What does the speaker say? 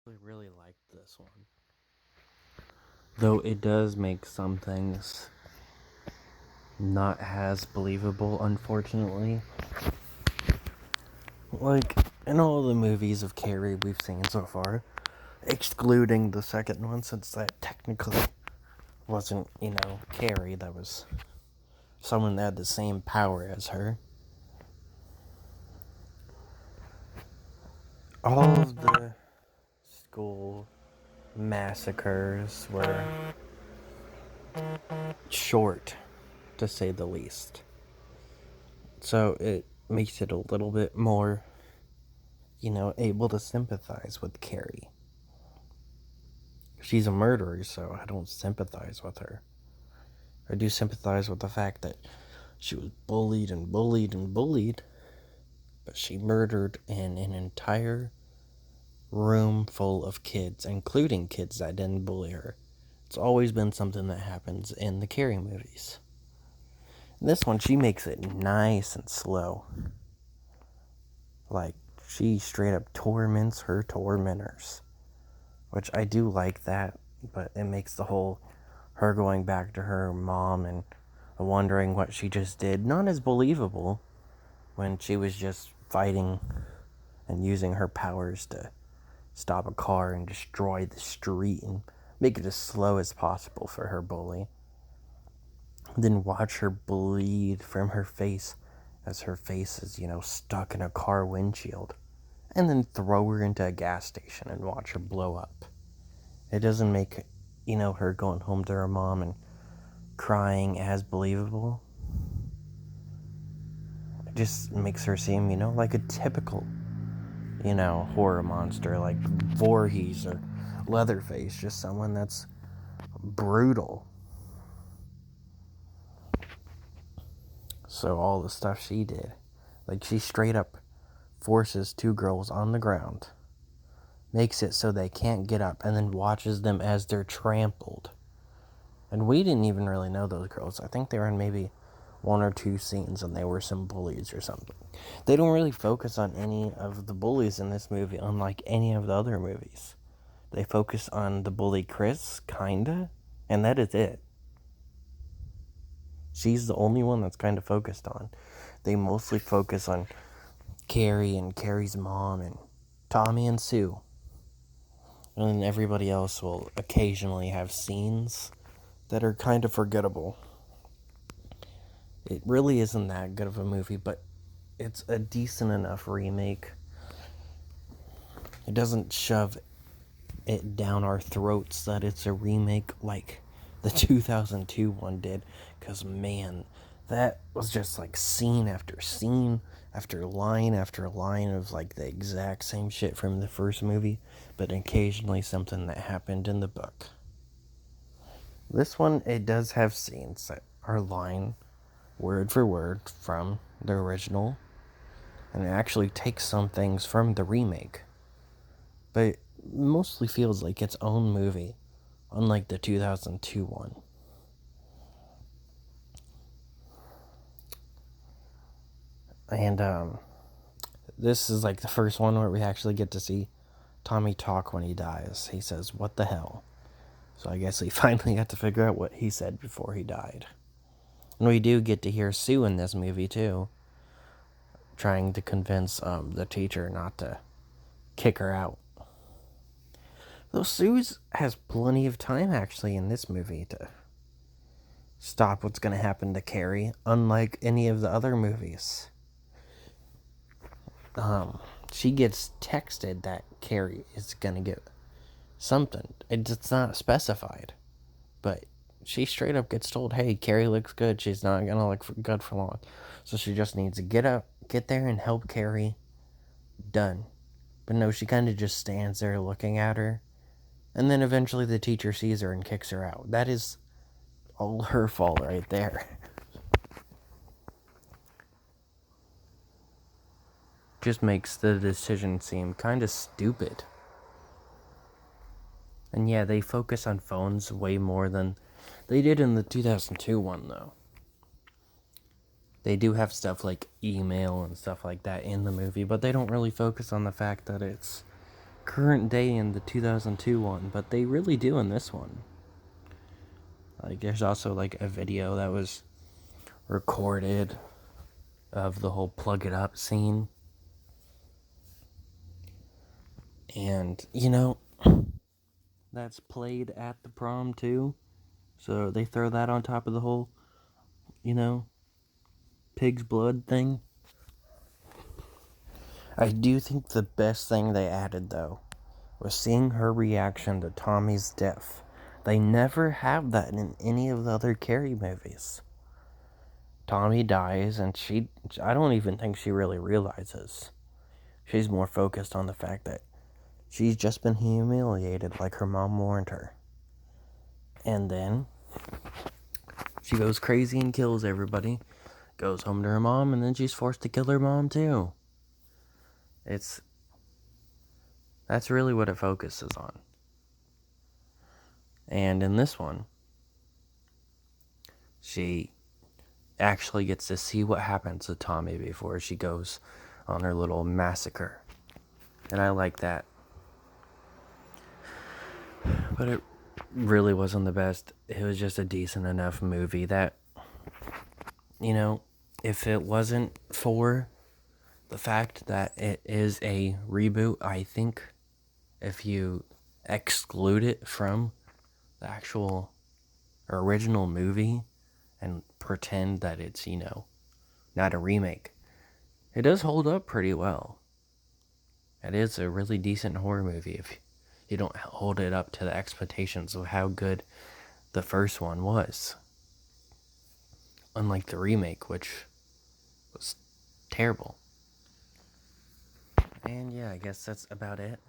I really liked this one. Though it does make some things not as believable, unfortunately. Like, in all the movies of Carrie we've seen so far, excluding the second one, since that technically wasn't, Carrie, that was someone that had the same power as her. All of the school massacres were short, to say the least. So it makes it a little bit more, able to sympathize with Carrie. She's a murderer, so I don't sympathize with her. I do sympathize with the fact that she was bullied and bullied and bullied, but she murdered an entire room full of kids, including kids that didn't bully her. It's always been something that happens in the Carrie movies. In this one, she makes it nice and slow. Like, she straight up torments her tormentors. Which I do like that, but it makes the whole her going back to her mom and wondering what she just did not as believable when she was just fighting and using her powers to stop a car and destroy the street and make it as slow as possible for her bully. Then watch her bleed from her face as her face is, stuck in a car windshield. And then throw her into a gas station and watch her blow up. It doesn't make, her going home to her mom and crying as believable. It just makes her seem, like a typical, horror monster like Voorhees or Leatherface. Just someone that's brutal. So all the stuff she did, like she straight up forces two girls on the ground, makes it so they can't get up, and then watches them as they're trampled. And we didn't even really know those girls. I think they were in maybe one or two scenes and they were some bullies or something. They don't really focus on any of the bullies in this movie, unlike any of the other movies. They focus on the bully Chris, kinda, and that is it. She's the only one that's kind of focused on. They mostly focus on Carrie and Carrie's mom and Tommy and Sue. And then everybody else will occasionally have scenes that are kind of forgettable. It really isn't that good of a movie, but it's a decent enough remake. It doesn't shove it down our throats that it's a remake like the 2002 one did, because man, that was just like scene after scene after line of like the exact same shit from the first movie, but occasionally something that happened in the book. This one, it does have scenes that are line word for word from the original, and it actually takes some things from the remake, but it mostly feels like its own movie, unlike the 2002 one. And this is like the first one where we actually get to see Tommy talk when he dies. He says, "What the hell?" So I guess we finally got to figure out what he said before he died. And we do get to hear Sue in this movie too, trying to convince the teacher not to kick her out. Though Sue has plenty of time actually in this movie to stop what's going to happen to Carrie, unlike any of the other movies. She gets texted that Carrie is going to get something. It's not specified, but she straight up gets told, "Hey, Carrie looks good. She's not going to look good for long." So she just needs to get up, get there, and help Carrie. Done. But no, she kind of just stands there looking at her. And then eventually the teacher sees her and kicks her out. That is all her fault right there. Just makes the decision seem kind of stupid. And yeah, they focus on phones way more than they did in the 2002 one, though. They do have stuff like email and stuff like that in the movie, but they don't really focus on the fact that it's current day in the 2002 one, but they really do in this one. Like, there's also like a video that was recorded of the whole plug it up scene. And, that's played at the prom too. So they throw that on top of the whole, pig's blood thing. I do think the best thing they added, though, was seeing her reaction to Tommy's death. They never have that in any of the other Carrie movies. Tommy dies, and I don't even think she really realizes. She's more focused on the fact that she's just been humiliated like her mom warned her. And then she goes crazy and kills everybody, goes home to her mom, and then she's forced to kill her mom too. That's really what it focuses on. And in this one, she actually gets to see what happens to Tommy before she goes on her little massacre. And I like that. But it really wasn't the best. It was just a decent enough movie that, if it wasn't for the fact that it is a reboot, I think if you exclude it from the actual original movie and pretend that it's, not a remake, it does hold up pretty well. It is a really decent horror movie if you don't hold it up to the expectations of how good the first one was. Unlike the remake, which was terrible. And yeah, I guess that's about it.